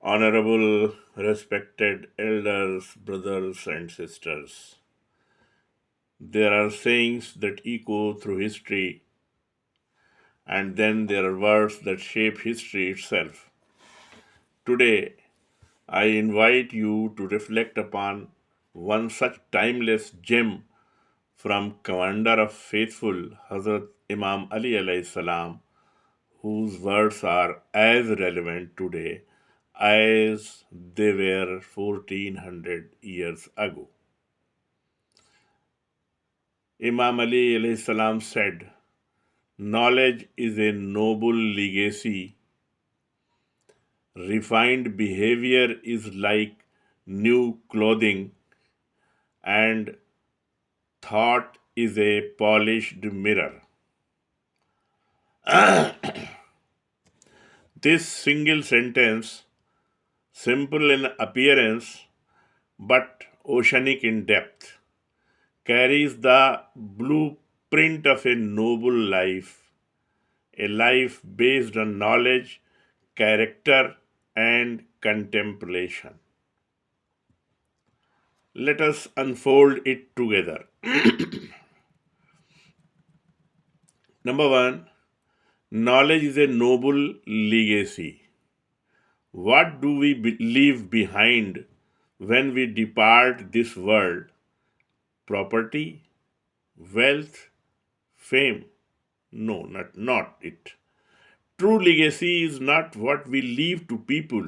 Honorable, respected elders, brothers, and sisters, there are sayings that echo through history, and then there are words that shape history itself. Today, I invite you to reflect upon one such timeless gem from Commander of Faithful, Hazrat Imam Ali alayhi salam, whose words are as relevant today as they were 1400 years ago. Imam Ali alayhi salam said, knowledge is a noble legacy. Refined behavior is like new clothing, and thought is a polished mirror. This single sentence, simple in appearance but oceanic in depth, carries the blueprint of a noble life, a life based on knowledge, character, and contemplation. Let us unfold it together. Number one, knowledge is a noble legacy. What do we leave behind when we depart this world? Property, wealth, fame? No, not it. True legacy is not what we leave to people.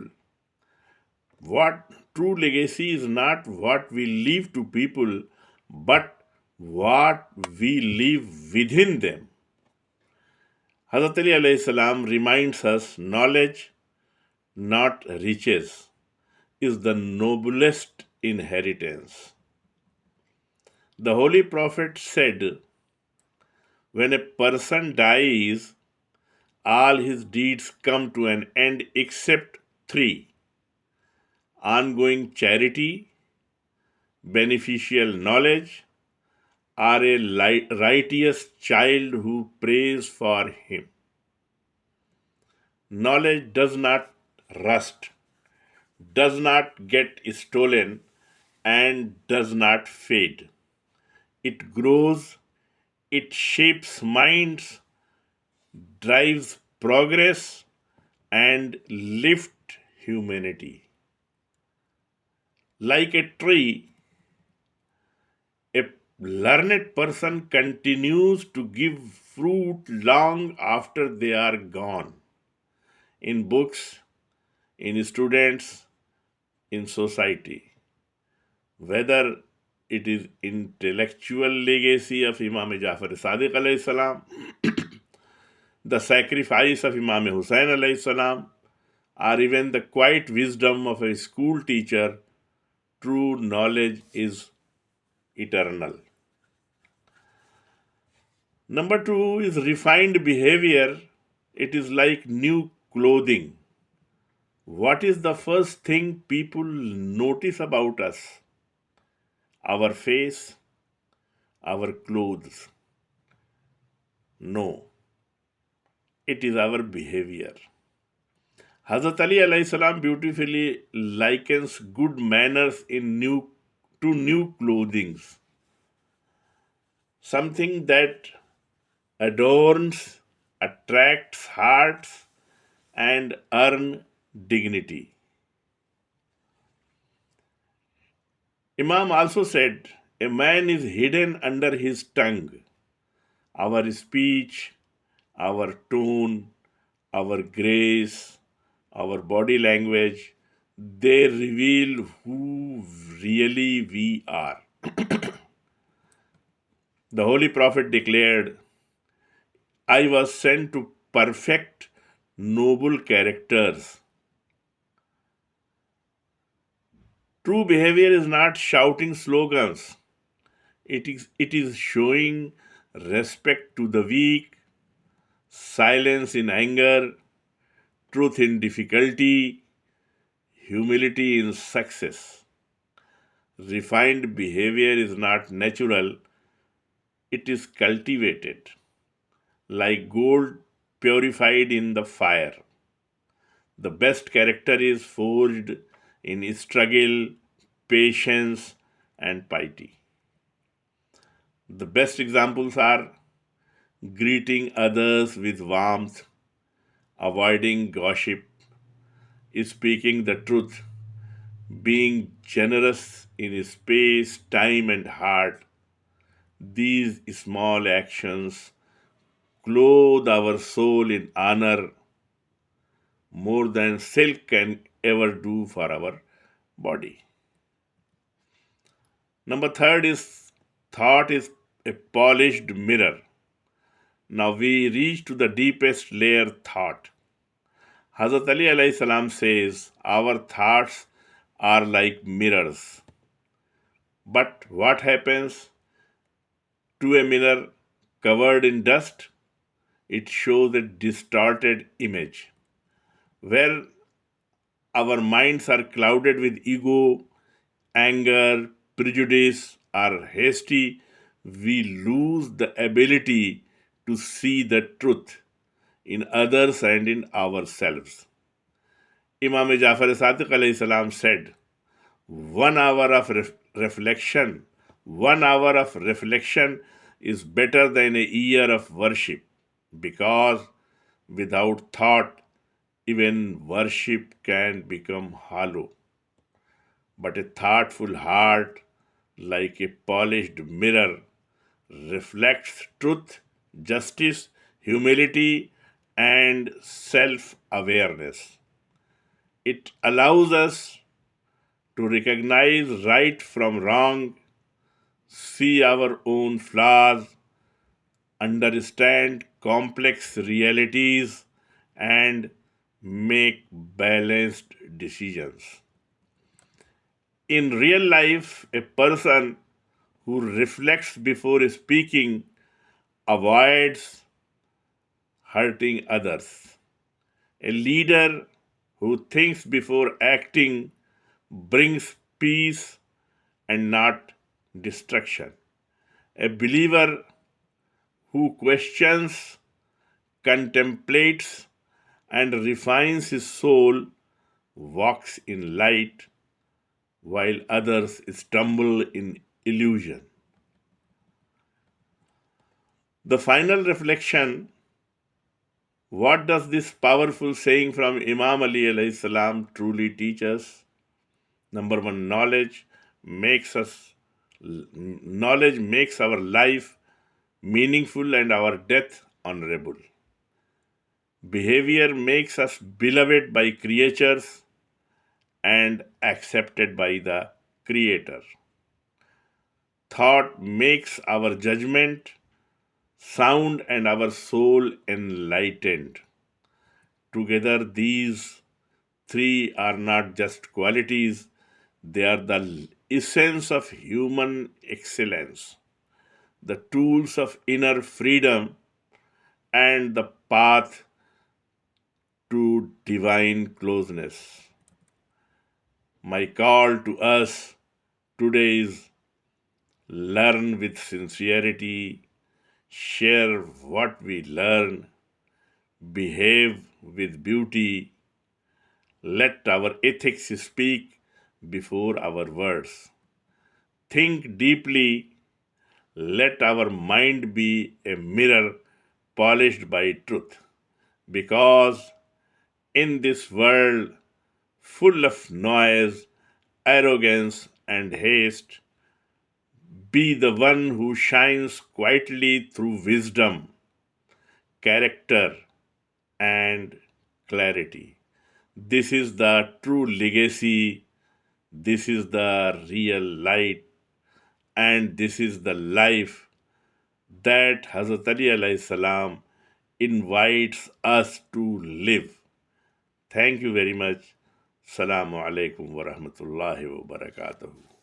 What true legacy is not what we leave to people, but what we leave within them. Hazrat Ali alayhi salam reminds us knowledge, not riches, is the noblest inheritance. The Holy Prophet said, when a person dies, all his deeds come to an end except three: ongoing charity, beneficial knowledge, or a righteous child who prays for him. Knowledge does not rust, does not get stolen, and does not fade. It grows, it shapes minds, drives progress, and lifts humanity. Like a tree, a learned person continues to give fruit long after they are gone. In books, in students, in society. Whether it is intellectual legacy of Imam Jafar Sadiq alayhi salam, the sacrifice of Imam Hussain alayhi salam, or even the quiet wisdom of a school teacher, true knowledge is eternal. Number two is refined behavior. It is like new clothing. What is the first thing people notice about us? Our face, our clothes. No, it is our behavior. Hazrat Ali alayhi salam beautifully likens good manners to new clothings, something that adorns, attracts hearts, and earn dignity. Imam also said, a man is hidden under his tongue. Our speech, our tone, our grace, our body language, they reveal who really we are. The Holy Prophet declared, I was sent to perfect noble characters. True behavior is not shouting slogans. It is showing respect to the weak, silence in anger, truth in difficulty, humility in success. Refined behavior is not natural, it is cultivated, like gold purified in the fire. The best character is forged in struggle, patience, and piety. The best examples are greeting others with warmth, avoiding gossip, speaking the truth, being generous in space, time, and heart. These small actions clothe our soul in honor more than silk can ever do for our body. Number third is thought is a polished mirror. Now we reach to the deepest layer, thought. Hazrat Ali alayhi salam says, our thoughts are like mirrors. But what happens to a mirror covered in dust? It shows a distorted image. Where our minds are clouded with ego, anger, prejudice, or hasty, we lose the ability to see the truth in others and in ourselves. Imam Jafar Sadiq alayhi salam said, 1 hour of reflection, 1 hour of reflection is better than a year of worship, because without thought, even worship can become hollow. But a thoughtful heart, like a polished mirror, reflects truth, justice, humility, and self awareness. It allows us to recognize right from wrong, see our own flaws, understand complex realities, and make balanced decisions. In real life, a person who reflects before speaking avoids hurting others. A leader who thinks before acting brings peace and not destruction. A believer who questions, contemplates, and refines his soul walks in light, while others stumble in illusion. The final reflection, what does this powerful saying from Imam Ali alayhi salam truly teach us? Number one, knowledge makes our life meaningful and our death honorable. Behavior makes us beloved by creatures and accepted by the Creator. Thought makes our judgment sound and our soul enlightened. Together, these three are not just qualities, they are the essence of human excellence, the tools of inner freedom, and the path to divine closeness. My call to us today is learn with sincerity, share what we learn, behave with beauty, let our ethics speak before our words. Think deeply, let our mind be a mirror polished by truth. Because in this world full of noise, arrogance, and haste, be the one who shines quietly through wisdom, character, and clarity. This is the true legacy, this is the real light, and this is the life that Hazrat Ali alayhi salam invites us to live. Thank you very much. Assalamu alaikum wa rahmatullahi wa barakatuh.